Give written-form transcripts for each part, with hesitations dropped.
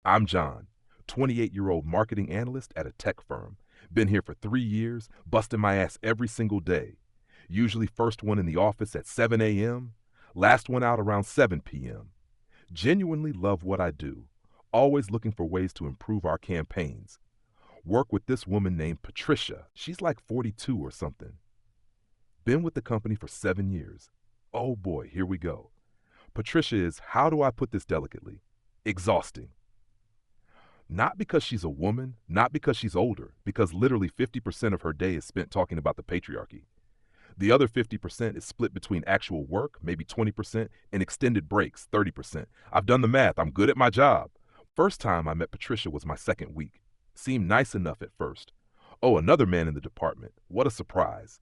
I'm John, 28-year-old marketing analyst at a tech firm. Been here for 3 years, busting my ass every single day. Usually first one in the office at 7 a.m., last one out around 7 p.m. Genuinely love what I do, always looking for ways to improve our campaigns. Work with this woman named Patricia. She's like 42 or something. Been with the company for 7 years. Oh boy, here we go. Patricia is, how do I put this delicately? Exhausting. Not because she's a woman, not because she's older, because literally 50% of her day is spent talking about the patriarchy. The other 50% is split between actual work, maybe 20%, and extended breaks, 30%. I've done the math. I'm good at my job. First time I met Patricia was my second week. Seemed nice enough at first. Oh, another man in the department. What a surprise.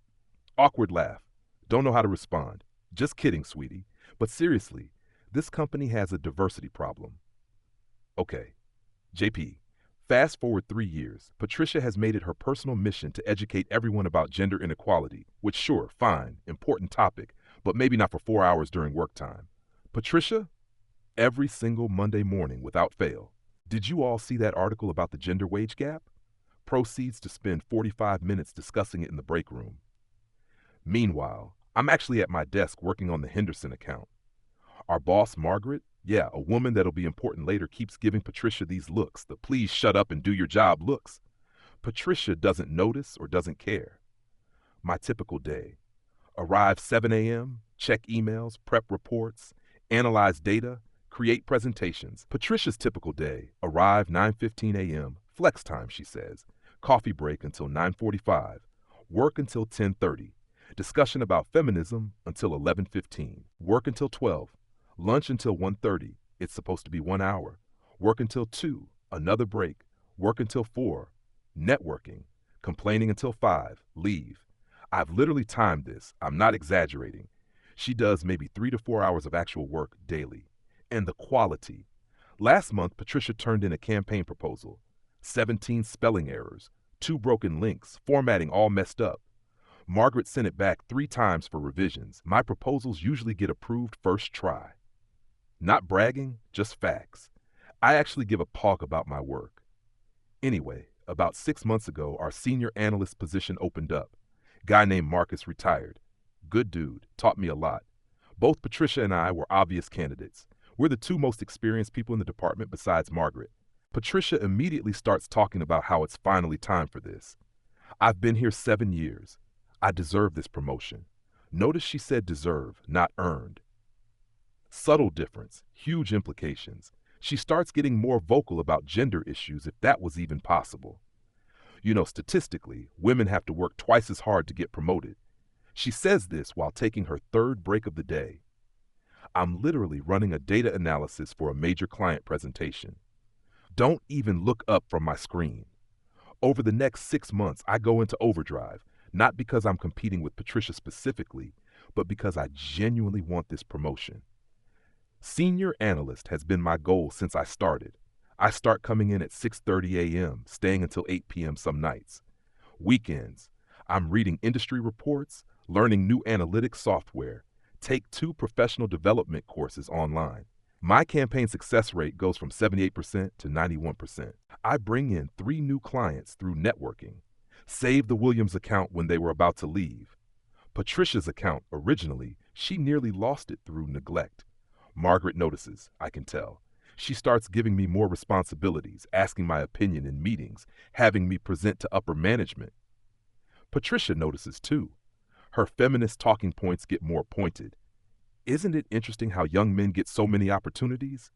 Awkward laugh. Don't know how to respond. Just kidding, sweetie. But seriously, this company has a diversity problem. Okay. JP, fast forward 3 years, Patricia has made it her personal mission to educate everyone about gender inequality, which sure, fine, important topic, but maybe not for 4 hours during work time. Patricia, every single Monday morning without fail. Did you all see that article about the gender wage gap? Proceeds to spend 45 minutes discussing it in the break room. Meanwhile, I'm actually at my desk working on the Henderson account. Our boss, Margaret, yeah, a woman that'll be important later, keeps giving Patricia these looks, the please shut up and do your job looks. Patricia doesn't notice or doesn't care. My typical day. Arrive 7 a.m., check emails, prep reports, analyze data, create presentations. Patricia's typical day. Arrive 9:15 a.m., flex time, she says. Coffee break until 9:45. Work until 10:30. Discussion about feminism until 11:15. Work until 12. Lunch until 1:30. It's supposed to be 1 hour. Work until 2. Another break. Work until 4. Networking. Complaining until 5. Leave. I've literally timed this. I'm not exaggerating. She does maybe 3 to 4 hours of actual work daily. And the quality. Last month, Patricia turned in a campaign proposal. 17 spelling errors. 2 broken links. Formatting all messed up. Margaret sent it back 3 times for revisions. My proposals usually get approved first try. Not bragging, just facts. I actually give a pog about my work. Anyway, about 6 months ago, our senior analyst position opened up. Guy named Marcus retired. Good dude, taught me a lot. Both Patricia and I were obvious candidates. We're the 2 most experienced people in the department besides Margaret. Patricia immediately starts talking about how it's finally time for this. I've been here 7 years. I deserve this promotion. Notice she said deserve, not earned. Subtle difference, huge implications. She starts getting more vocal about gender issues, if that was even possible. You know, statistically, women have to work twice as hard to get promoted. She says this while taking her 3rd break of the day. I'm literally running a data analysis for a major client presentation. Don't even look up from my screen. Over the next 6 months, I go into overdrive, not because I'm competing with Patricia specifically, but because I genuinely want this promotion. Senior analyst has been my goal since I started. I start coming in at 6:30 a.m., staying until 8 p.m. some nights. Weekends, I'm reading industry reports, learning new analytics software, take 2 professional development courses online. My campaign success rate goes from 78% to 91%. I bring in 3 new clients through networking. Saved the Williams account when they were about to leave. Patricia's account, originally, she nearly lost it through neglect. Margaret notices, I can tell. She starts giving me more responsibilities, asking my opinion in meetings, having me present to upper management. Patricia notices too. Her feminist talking points get more pointed. Isn't it interesting how young men get so many opportunities?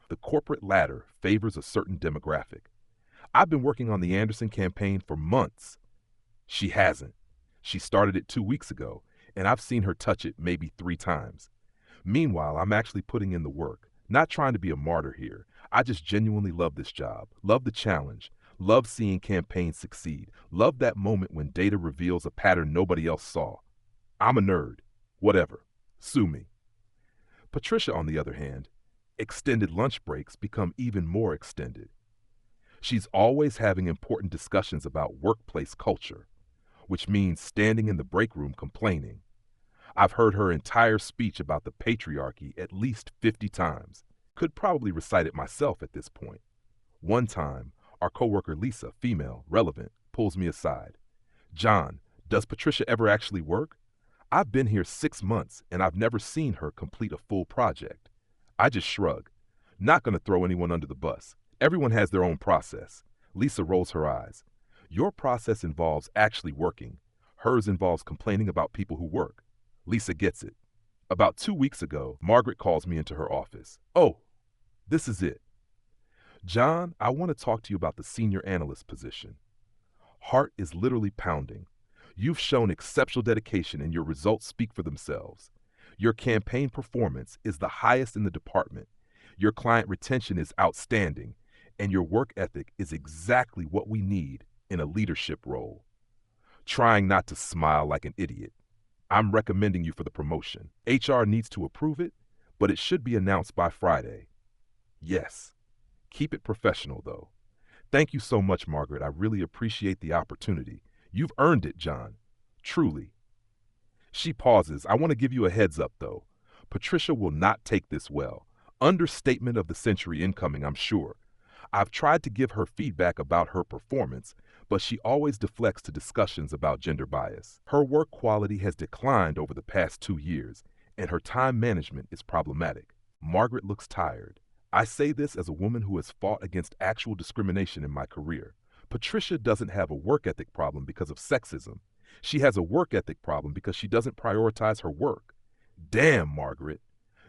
The corporate ladder favors a certain demographic. I've been working on the Anderson campaign for months. She hasn't. She started it 2 weeks ago, and I've seen her touch it maybe 3 times. Meanwhile, I'm actually putting in the work, not trying to be a martyr here. I just genuinely love this job, love the challenge, love seeing campaigns succeed, love that moment when data reveals a pattern nobody else saw. I'm a nerd. Whatever. Sue me. Patricia, on the other hand, extended lunch breaks become even more extended. She's always having important discussions about workplace culture, which means standing in the break room complaining. I've heard her entire speech about the patriarchy at least 50 times. Could probably recite it myself at this point. One time, our coworker Lisa, female, relevant, pulls me aside. John, does Patricia ever actually work? I've been here 6 months and I've never seen her complete a full project. I just shrug. Not going to throw anyone under the bus. Everyone has their own process. Lisa rolls her eyes. Your process involves actually working. Hers involves complaining about people who work. Lisa gets it. About 2 weeks ago, Margaret calls me into her office. Oh, this is it. John, I want to talk to you about the senior analyst position. Heart is literally pounding. You've shown exceptional dedication and your results speak for themselves. Your campaign performance is the highest in the department. Your client retention is outstanding, and your work ethic is exactly what we need in a leadership role. Trying not to smile like an idiot. I'm recommending you for the promotion. HR needs to approve it, but it should be announced by Friday. Yes. Keep it professional, though. Thank you so much, Margaret. I really appreciate the opportunity. You've earned it, John. Truly. She pauses. I want to give you a heads up, though. Patricia will not take this well. Understatement of the century incoming, I'm sure. I've tried to give her feedback about her performance, but she always deflects to discussions about gender bias. Her work quality has declined over the past 2 years, and her time management is problematic. Margaret looks tired. I say this as a woman who has fought against actual discrimination in my career. Patricia doesn't have a work ethic problem because of sexism. She has a work ethic problem because she doesn't prioritize her work. Damn, Margaret.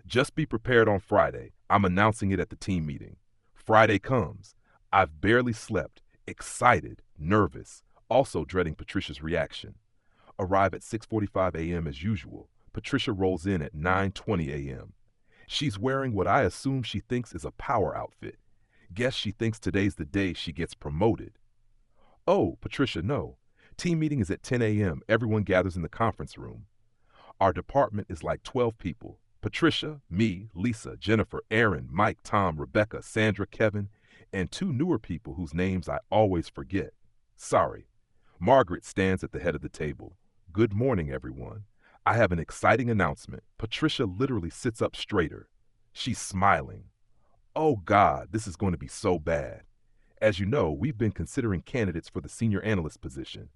Just be prepared on Friday. I'm announcing it at the team meeting. Friday comes. I've barely slept, excited, nervous, also dreading Patricia's reaction. Arrive at 6:45 a.m. as usual. Patricia rolls in at 9:20 a.m. She's wearing what I assume she thinks is a power outfit. Guess she thinks today's the day she gets promoted. Oh, Patricia, no. Team meeting is at 10 a.m. Everyone gathers in the conference room. Our department is like 12 people. Patricia, me, Lisa, Jennifer, Aaron, Mike, Tom, Rebecca, Sandra, Kevin, and 2 newer people whose names I always forget. Sorry. Margaret stands at the head of the table. Good morning, everyone. I have an exciting announcement. Patricia literally sits up straighter. She's smiling. Oh God, this is going to be so bad. As you know, we've been considering candidates for the senior analyst position.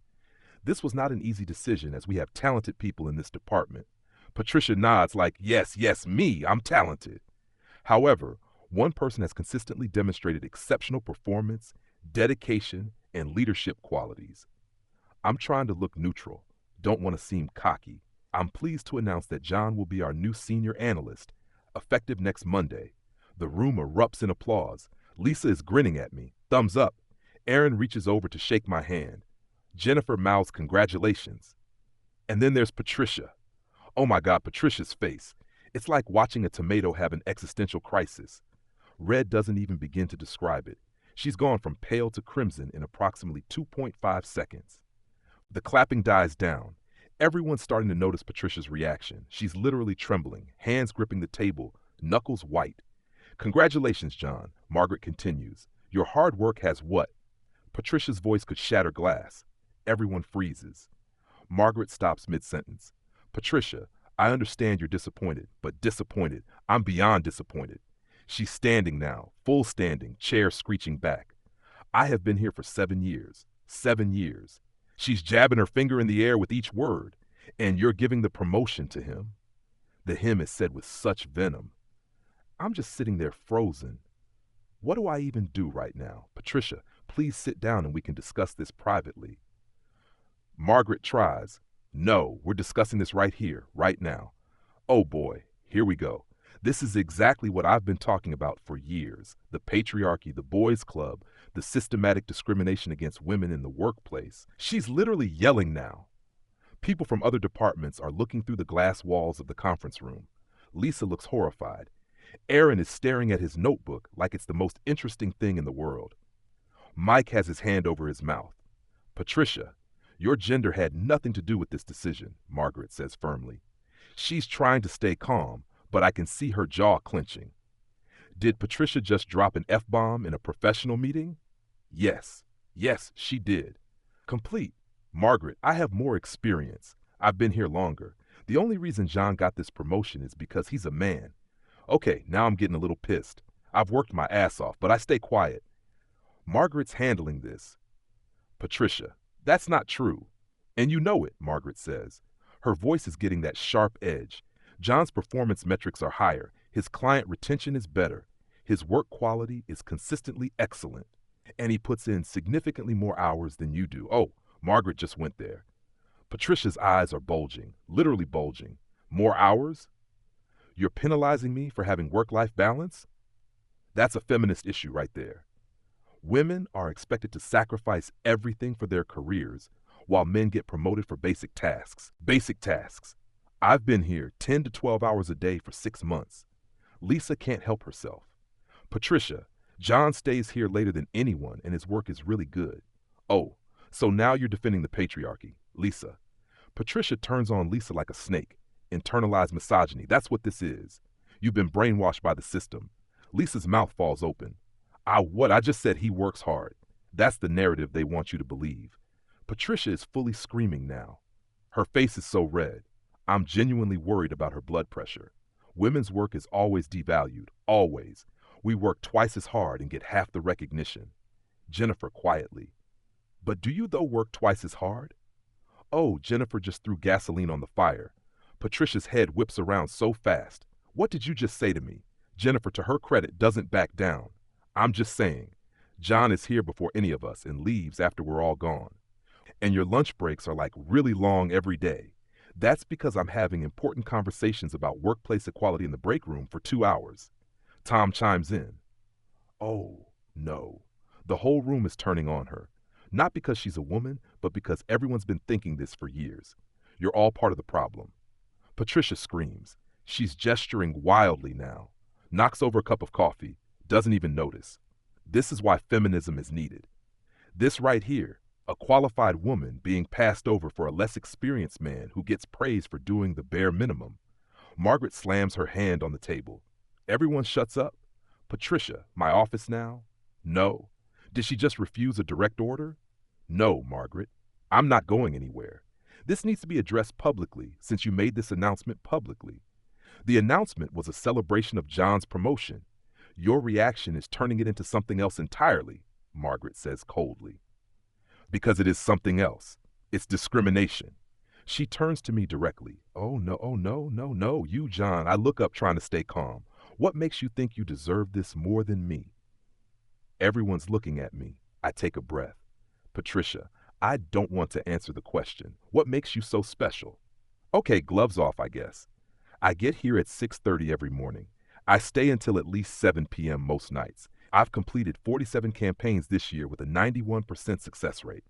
This was not an easy decision as we have talented people in this department. Patricia nods like, yes, yes, me, I'm talented. However, one person has consistently demonstrated exceptional performance, dedication, and leadership qualities. I'm trying to look neutral, don't want to seem cocky. I'm pleased to announce that John will be our new senior analyst, effective next Monday. The room erupts in applause. Lisa is grinning at me, thumbs up. Aaron reaches over to shake my hand. Jennifer mouths congratulations. And then there's Patricia. Oh my God, Patricia's face. It's like watching a tomato have an existential crisis. Red doesn't even begin to describe it. She's gone from pale to crimson in approximately 2.5 seconds. The clapping dies down. Everyone's starting to notice Patricia's reaction. She's literally trembling, hands gripping the table, knuckles white. Congratulations, John, Margaret continues. Your hard work has what? Patricia's voice could shatter glass. Everyone freezes. Margaret stops mid-sentence. Patricia, I understand you're disappointed, but disappointed. I'm beyond disappointed. She's standing now, full standing, chair screeching back. I have been here for 7 years. 7 years. She's jabbing her finger in the air with each word, and you're giving the promotion to him. The him is said with such venom. I'm just sitting there frozen. What do I even do right now? Patricia, please sit down and we can discuss this privately. Margaret tries. No, we're discussing this right here, right now. Oh boy, here we go. This is exactly what I've been talking about for years. The patriarchy, the boys' club, the systematic discrimination against women in the workplace. She's literally yelling now. People from other departments are looking through the glass walls of the conference room. Lisa looks horrified. Aaron is staring at his notebook like it's the most interesting thing in the world. Mike has his hand over his mouth. Patricia, your gender had nothing to do with this decision, Margaret says firmly. She's trying to stay calm, but I can see her jaw clenching. Did Patricia just drop an F-bomb in a professional meeting? Yes. Yes, she did. Complete. Margaret, I have more experience. I've been here longer. The only reason John got this promotion is because he's a man. Okay, now I'm getting a little pissed. I've worked my ass off, but I stay quiet. Margaret's handling this. Patricia, that's not true. And you know it, Margaret says. Her voice is getting that sharp edge. John's performance metrics are higher. His client retention is better. His work quality is consistently excellent. And he puts in significantly more hours than you do. Oh, Margaret just went there. Patricia's eyes are bulging, literally bulging. More hours? You're penalizing me for having work-life balance? That's a feminist issue right there. Women are expected to sacrifice everything for their careers, while men get promoted for basic tasks. Basic tasks. I've been here 10 to 12 hours a day for 6 months. Lisa can't help herself. Patricia, John stays here later than anyone and his work is really good. Oh, so now you're defending the patriarchy. Lisa. Patricia turns on Lisa like a snake. Internalized misogyny. That's what this is. You've been brainwashed by the system. Lisa's mouth falls open. I just said he works hard. That's the narrative they want you to believe. Patricia is fully screaming now. Her face is so red. I'm genuinely worried about her blood pressure. Women's work is always devalued. Always. We work twice as hard and get half the recognition. Jennifer quietly. But do you though work twice as hard? Oh, Jennifer just threw gasoline on the fire. Patricia's head whips around so fast. What did you just say to me? Jennifer, to her credit, doesn't back down. I'm just saying, John is here before any of us and leaves after we're all gone. And your lunch breaks are like really long every day. That's because I'm having important conversations about workplace equality in the break room for 2 hours. Tom chimes in. Oh, no. The whole room is turning on her. Not because she's a woman, but because everyone's been thinking this for years. You're all part of the problem. Patricia screams. She's gesturing wildly now. Knocks over a cup of coffee. Doesn't even notice. This is why feminism is needed. This right here, a qualified woman being passed over for a less experienced man who gets praised for doing the bare minimum. Margaret slams her hand on the table. Everyone shuts up. Patricia, my office now? No. Did she just refuse a direct order? No, Margaret. I'm not going anywhere. This needs to be addressed publicly since you made this announcement publicly. The announcement was a celebration of John's promotion. Your reaction is turning it into something else entirely, Margaret says coldly. Because it is something else. It's discrimination. She turns to me directly. Oh, no, you, John. I look up trying to stay calm. What makes you think you deserve this more than me? Everyone's looking at me. I take a breath. Patricia, I don't want to answer the question. What makes you so special? Okay, gloves off, I guess. I get here at 6:30 every morning. I stay until at least 7 p.m. most nights. I've completed 47 campaigns this year with a 91% success rate.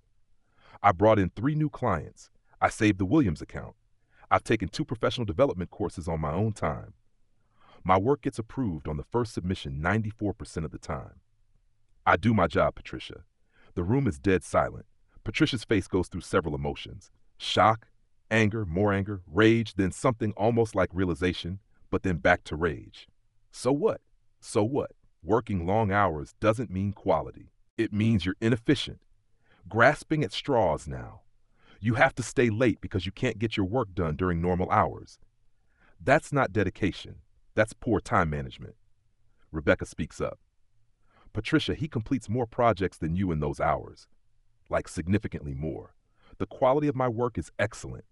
I brought in 3 new clients. I saved the Williams account. I've taken 2 professional development courses on my own time. My work gets approved on the first submission 94% of the time. I do my job, Patricia. The room is dead silent. Patricia's face goes through several emotions. Shock, anger, more anger, rage, then something almost like realization, but then back to rage. So what? So what? Working long hours doesn't mean quality. It means you're inefficient. Grasping at straws now. You have to stay late because you can't get your work done during normal hours. That's not dedication. That's poor time management. Rebecca speaks up. Patricia, he completes more projects than you in those hours. Like significantly more. The quality of my work is excellent.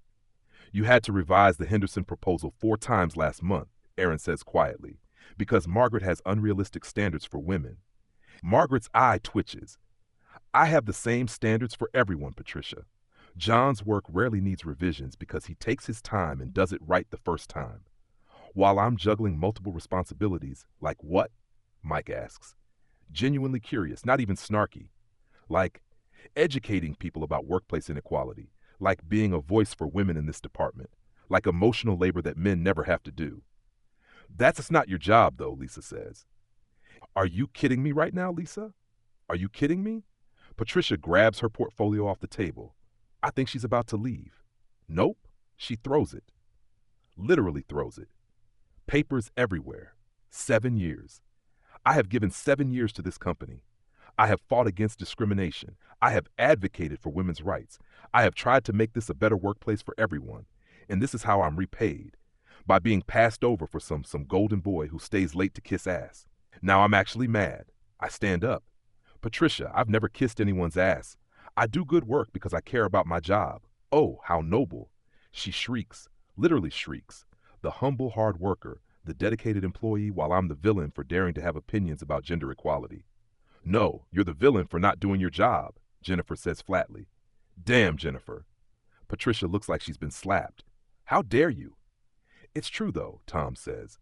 You had to revise the Henderson proposal 4 times last month, Aaron says quietly, because Margaret has unrealistic standards for women. Margaret's eye twitches. I have the same standards for everyone, Patricia. John's work rarely needs revisions because he takes his time and does it right the first time. While I'm juggling multiple responsibilities, like what? Mike asks. Genuinely curious, not even snarky. Like educating people about workplace inequality, like being a voice for women in this department, like emotional labor that men never have to do. That's not your job, though, Lisa says. Are you kidding me right now, Lisa? Are you kidding me? Patricia grabs her portfolio off the table. I think she's about to leave. Nope, she throws it. Literally throws it. Papers everywhere. 7 years. I have given 7 years to this company. I have fought against discrimination. I have advocated for women's rights. I have tried to make this a better workplace for everyone. And this is how I'm repaid. By being passed over for some golden boy who stays late to kiss ass. Now I'm actually mad. I stand up. Patricia, I've never kissed anyone's ass. I do good work because I care about my job. Oh, how noble. She shrieks, literally shrieks. The humble hard worker, the dedicated employee, while I'm the villain for daring to have opinions about gender equality. No, you're the villain for not doing your job, Jennifer says flatly. Damn, Jennifer. Patricia looks like she's been slapped. How dare you? It's true, though, Tom says.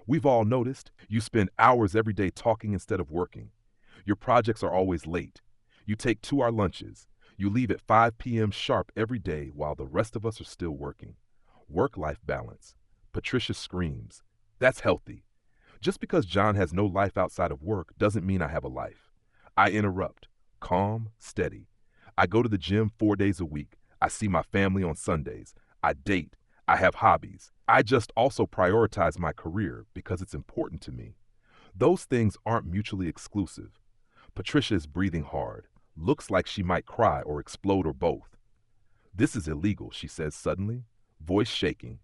We've all noticed you spend hours every day talking instead of working. Your projects are always late. You take 2-hour lunches. You leave at 5 p.m. sharp every day while the rest of us are still working. Work-life balance. Patricia screams. That's healthy. Just because John has no life outside of work doesn't mean I have a life. I interrupt. Calm, steady. I go to the gym 4 days a week. I see my family on Sundays. I date. I have hobbies. I just also prioritize my career because it's important to me. Those things aren't mutually exclusive. Patricia is breathing hard. Looks like she might cry or explode or both. This is illegal, she says suddenly, voice shaking.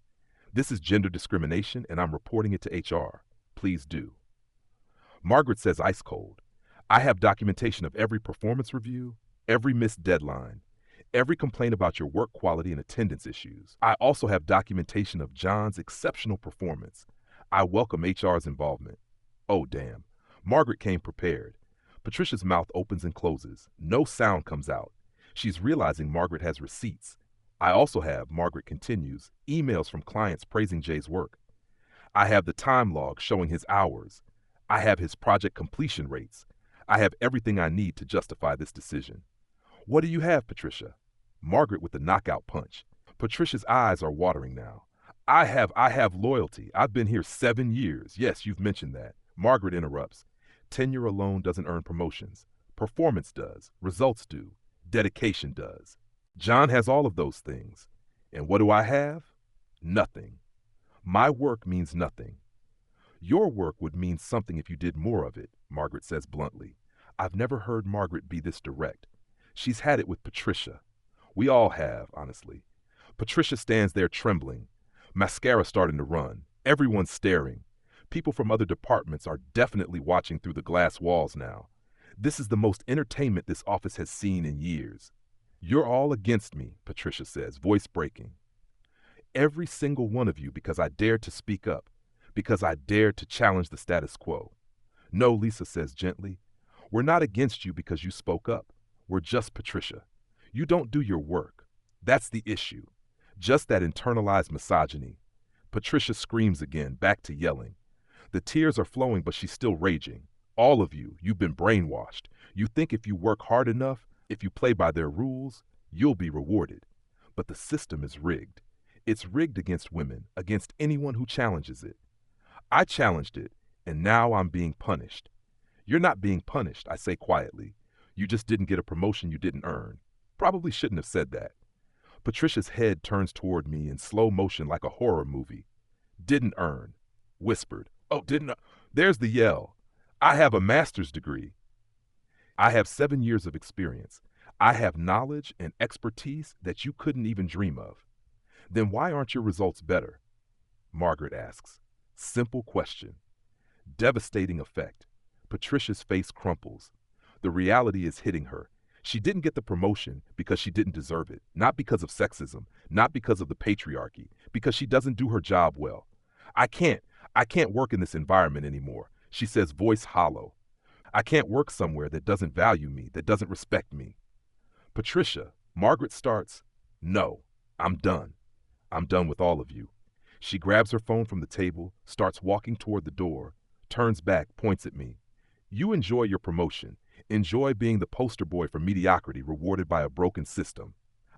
This is gender discrimination and I'm reporting it to HR. Please do. Margaret says ice cold. I have documentation of every performance review, every missed deadline, every complaint about your work quality and attendance issues. I also have documentation of John's exceptional performance. I welcome HR's involvement. Oh, damn. Margaret came prepared. Patricia's mouth opens and closes. No sound comes out. She's realizing Margaret has receipts. I also have, Margaret continues, emails from clients praising Jay's work. I have the time log showing his hours. I have his project completion rates. I have everything I need to justify this decision. What do you have, Patricia? Margaret with the knockout punch. Patricia's eyes are watering now. I have loyalty. I've been here 7 years. Yes, you've mentioned that. Margaret interrupts. Tenure alone doesn't earn promotions. Performance does. Results do. Dedication does. John has all of those things. And what do I have? Nothing. My work means nothing. Your work would mean something if you did more of it, Margaret says bluntly. I've never heard Margaret be this direct. She's had it with Patricia. We all have, honestly. Patricia stands there trembling. Mascara starting to run. Everyone's staring. People from other departments are definitely watching through the glass walls now. This is the most entertainment this office has seen in years. You're all against me, Patricia says, voice breaking. Every single one of you because I dared to speak up, because I dared to challenge the status quo. No, Lisa says gently. We're not against you because you spoke up. We're just Patricia. You don't do your work. That's the issue. Just that internalized misogyny. Patricia screams again, back to yelling. The tears are flowing, but she's still raging. All of you, you've been brainwashed. You think if you work hard enough, if you play by their rules, you'll be rewarded. But the system is rigged. It's rigged against women, against anyone who challenges it. I challenged it, and now I'm being punished. You're not being punished, I say quietly. You just didn't get a promotion you didn't earn. Probably shouldn't have said that. Patricia's head turns toward me in slow motion like a horror movie. Didn't earn. Whispered. Oh, didn't. There's the yell. I have a master's degree. I have 7 years of experience. I have knowledge and expertise that you couldn't even dream of. Then why aren't your results better? Margaret asks. Simple question. Devastating effect. Patricia's face crumples. The reality is hitting her. She didn't get the promotion because she didn't deserve it, not because of sexism, not because of the patriarchy, because she doesn't do her job well. I can't work in this environment anymore, she says, voice hollow. I can't work somewhere that doesn't value me, that doesn't respect me. Patricia, Margaret starts, no, I'm done. I'm done with all of you. She grabs her phone from the table, starts walking toward the door, turns back, points at me. You enjoy your promotion. Enjoy being the poster boy for mediocrity rewarded by a broken system.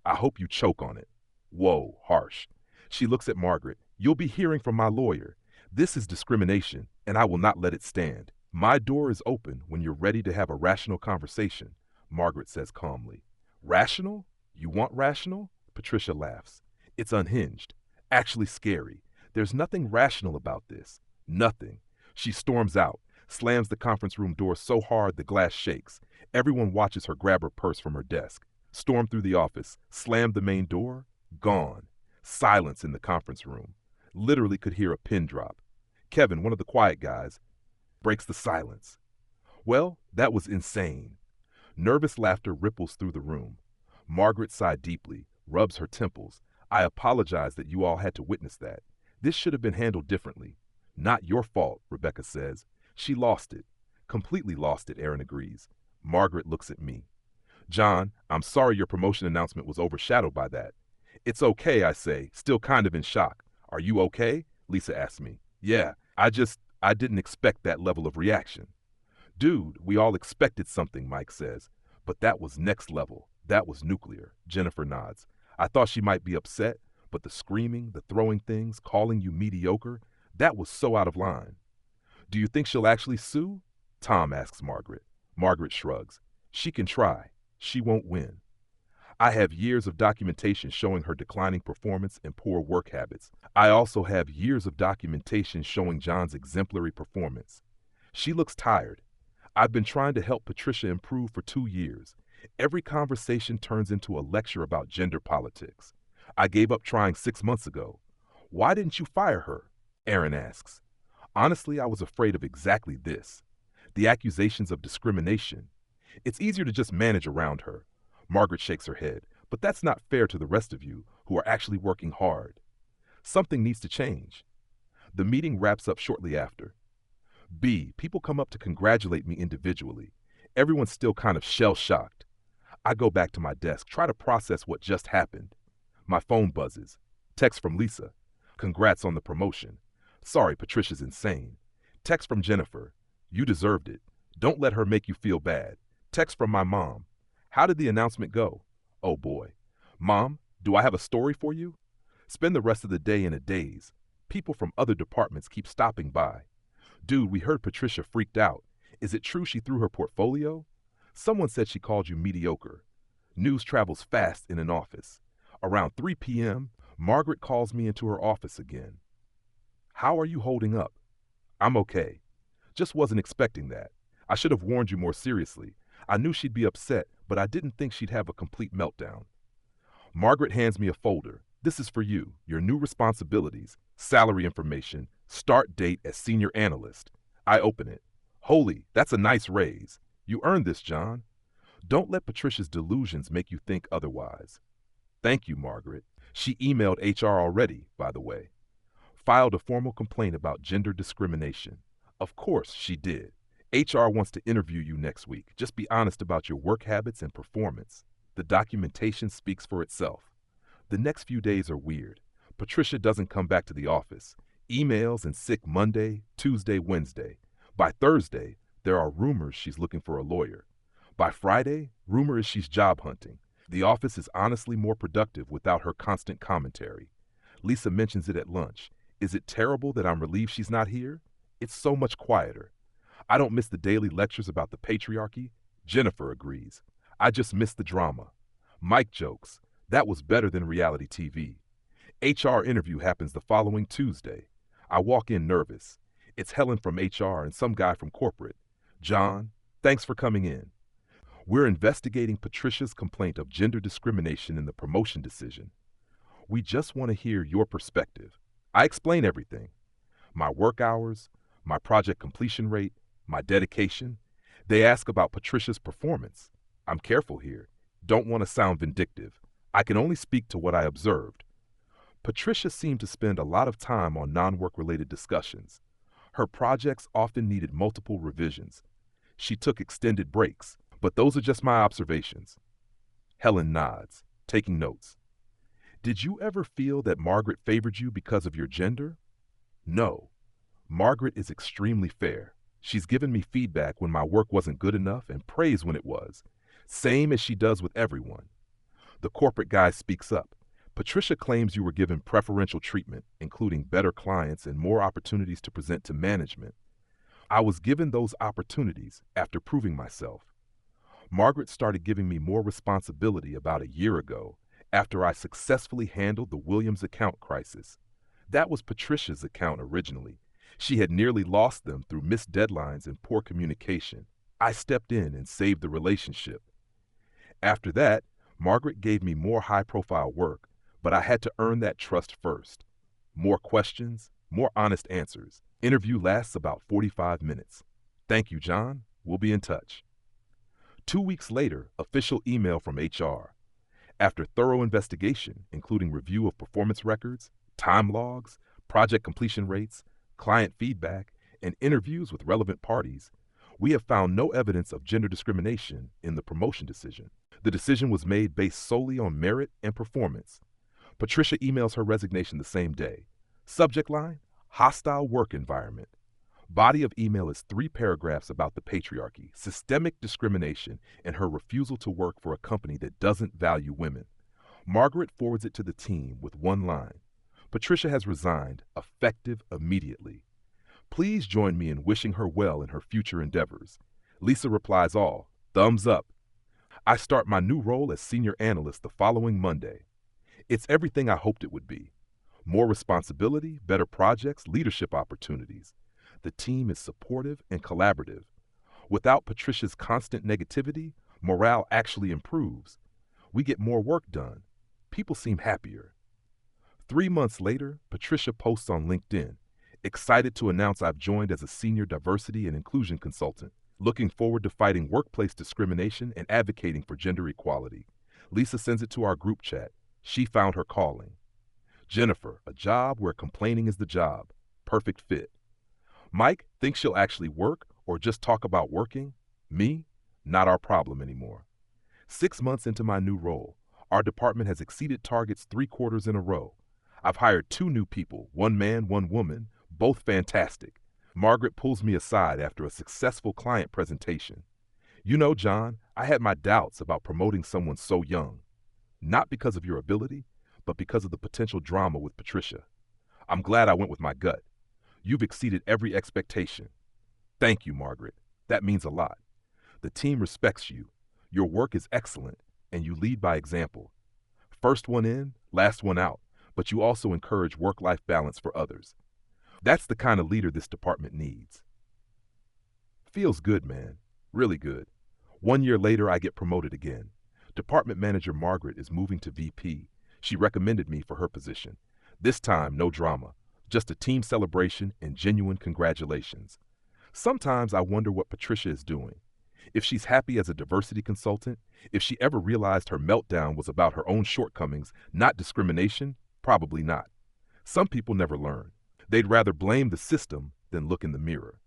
I hope you choke on it. Whoa, harsh. She looks at Margaret. You'll be hearing from my lawyer. This is discrimination, and I will not let it stand. My door is open when you're ready to have a rational conversation, Margaret says calmly. Rational? You want rational? Patricia laughs. It's unhinged. Actually scary. There's nothing rational about this. Nothing. She storms out. Slams the conference room door so hard the glass shakes. Everyone watches her grab her purse from her desk. Storm through the office. Slam the main door. Gone. Silence in the conference room. Literally could hear a pin drop. Kevin, one of the quiet guys, breaks the silence. Well, that was insane. Nervous laughter ripples through the room. Margaret sighed deeply, rubs her temples. I apologize that you all had to witness that. This should have been handled differently. Not your fault, Rebecca says. She lost it. Completely lost it, Aaron agrees. Margaret looks at me. John, I'm sorry your promotion announcement was overshadowed by that. It's okay, I say, still kind of in shock. Are you okay? Lisa asks me. Yeah, I didn't expect that level of reaction. Dude, we all expected something, Mike says. But that was next level. That was nuclear. Jennifer nods. I thought she might be upset, but the screaming, the throwing things, calling you mediocre, that was so out of line. Do you think she'll actually sue? Tom asks Margaret. Margaret shrugs. She can try. She won't win. I have years of documentation showing her declining performance and poor work habits. I also have years of documentation showing John's exemplary performance. She looks tired. I've been trying to help Patricia improve for 2 years. Every conversation turns into a lecture about gender politics. I gave up trying 6 months ago. Why didn't you fire her? Aaron asks. Honestly, I was afraid of exactly this. The accusations of discrimination. It's easier to just manage around her. Margaret shakes her head. But that's not fair to the rest of you who are actually working hard. Something needs to change. The meeting wraps up shortly after. B, people come up to congratulate me individually. Everyone's still kind of shell-shocked. I go back to my desk, try to process what just happened. My phone buzzes. Text from Lisa. Congrats on the promotion. Sorry, Patricia's insane. Text from Jennifer. You deserved it. Don't let her make you feel bad. Text from my mom. How did the announcement go? Oh boy. Mom, do I have a story for you? Spend the rest of the day in a daze. People from other departments keep stopping by. Dude, we heard Patricia freaked out. Is it true she threw her portfolio? Someone said she called you mediocre. News travels fast in an office. Around 3 p.m., Margaret calls me into her office again. How are you holding up? I'm okay. Just wasn't expecting that. I should have warned you more seriously. I knew she'd be upset, but I didn't think she'd have a complete meltdown. Margaret hands me a folder. This is for you, your new responsibilities, salary information, start date as senior analyst. I open it. Holy, that's a nice raise. You earned this, John. Don't let Patricia's delusions make you think otherwise. Thank you, Margaret. She emailed HR already, by the way. Filed a formal complaint about gender discrimination. Of course she did. HR wants to interview you next week. Just be honest about your work habits and performance. The documentation speaks for itself. The next few days are weird. Patricia doesn't come back to the office. Emails and sick Monday, Tuesday, Wednesday. By Thursday, there are rumors she's looking for a lawyer. By Friday, rumor is she's job hunting. The office is honestly more productive without her constant commentary. Lisa mentions it at lunch. Is it terrible that I'm relieved she's not here? It's so much quieter. I don't miss the daily lectures about the patriarchy. Jennifer agrees. I just miss the drama. Mike jokes. That was better than reality TV. HR interview happens the following Tuesday. I walk in nervous. It's Helen from HR and some guy from corporate. John, thanks for coming in. We're investigating Patricia's complaint of gender discrimination in the promotion decision. We just want to hear your perspective. I explain everything. My work hours, my project completion rate, my dedication. They ask about Patricia's performance. I'm careful here. Don't want to sound vindictive. I can only speak to what I observed. Patricia seemed to spend a lot of time on non-work related discussions. Her projects often needed multiple revisions. She took extended breaks, but those are just my observations. Helen nods, taking notes. Did you ever feel that Margaret favored you because of your gender? No. Margaret is extremely fair. She's given me feedback when my work wasn't good enough and praise when it was. Same as she does with everyone. The corporate guy speaks up. Patricia claims you were given preferential treatment, including better clients and more opportunities to present to management. I was given those opportunities after proving myself. Margaret started giving me more responsibility about a year ago after I successfully handled the Williams account crisis. That was Patricia's account originally. She had nearly lost them through missed deadlines and poor communication. I stepped in and saved the relationship. After that, Margaret gave me more high-profile work, but I had to earn that trust first. More questions, more honest answers. Interview lasts about 45 minutes. Thank you, John. We'll be in touch. 2 weeks later, official email from HR. After thorough investigation, including review of performance records, time logs, project completion rates, client feedback, and interviews with relevant parties, we have found no evidence of gender discrimination in the promotion decision. The decision was made based solely on merit and performance. Patricia emails her resignation the same day. Subject line: hostile work environment. Body of email is 3 paragraphs about the patriarchy, systemic discrimination, and her refusal to work for a company that doesn't value women. Margaret forwards it to the team with one line: Patricia has resigned, effective immediately. Please join me in wishing her well in her future endeavors. Lisa replies all, thumbs up. I start my new role as senior analyst the following Monday. It's everything I hoped it would be. More responsibility, better projects, leadership opportunities. The team is supportive and collaborative. Without Patricia's constant negativity, morale actually improves. We get more work done. People seem happier. 3 months later, Patricia posts on LinkedIn, excited to announce I've joined as a senior diversity and inclusion consultant, looking forward to fighting workplace discrimination and advocating for gender equality. Lisa sends it to our group chat. She found her calling. Jennifer, a job where complaining is the job. Perfect fit. Mike thinks she'll actually work or just talk about working. Me? Not our problem anymore. 6 months into my new role, our department has exceeded targets 3 quarters in a row. I've hired 2 new people, 1 man, 1 woman, both fantastic. Margaret pulls me aside after a successful client presentation. You know, John, I had my doubts about promoting someone so young. Not because of your ability, but because of the potential drama with Patricia. I'm glad I went with my gut. You've exceeded every expectation. Thank you, Margaret. That means a lot. The team respects you. Your work is excellent, and you lead by example. First one in, last one out, but you also encourage work-life balance for others. That's the kind of leader this department needs. Feels good, man. Really good. 1 year later, I get promoted again. Department manager Margaret is moving to VP. She recommended me for her position. This time, no drama. Just a team celebration and genuine congratulations. Sometimes I wonder what Patricia is doing. If she's happy as a diversity consultant, if she ever realized her meltdown was about her own shortcomings, not discrimination, probably not. Some people never learn. They'd rather blame the system than look in the mirror.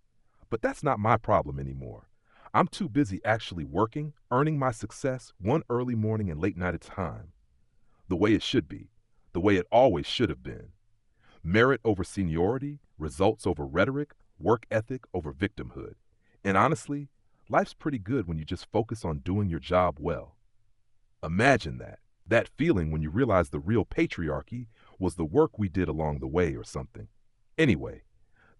But that's not my problem anymore. I'm too busy actually working, earning my success one early morning and late night at a time. The way it should be, the way it always should have been. Merit over seniority, results over rhetoric, work ethic over victimhood. And honestly, life's pretty good when you just focus on doing your job well. Imagine that feeling when you realize the real patriarchy was the work we did along the way or something. Anyway,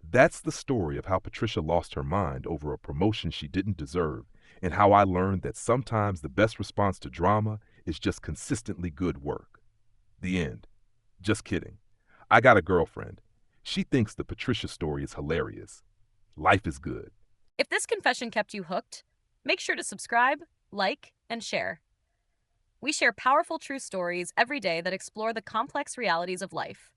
that's the story of how Patricia lost her mind over a promotion she didn't deserve, and how I learned that sometimes the best response to drama is just consistently good work. The end. Just kidding. I got a girlfriend. She thinks the Patricia story is hilarious. Life is good. If this confession kept you hooked, make sure to subscribe, like, and share. We share powerful true stories every day that explore the complex realities of life.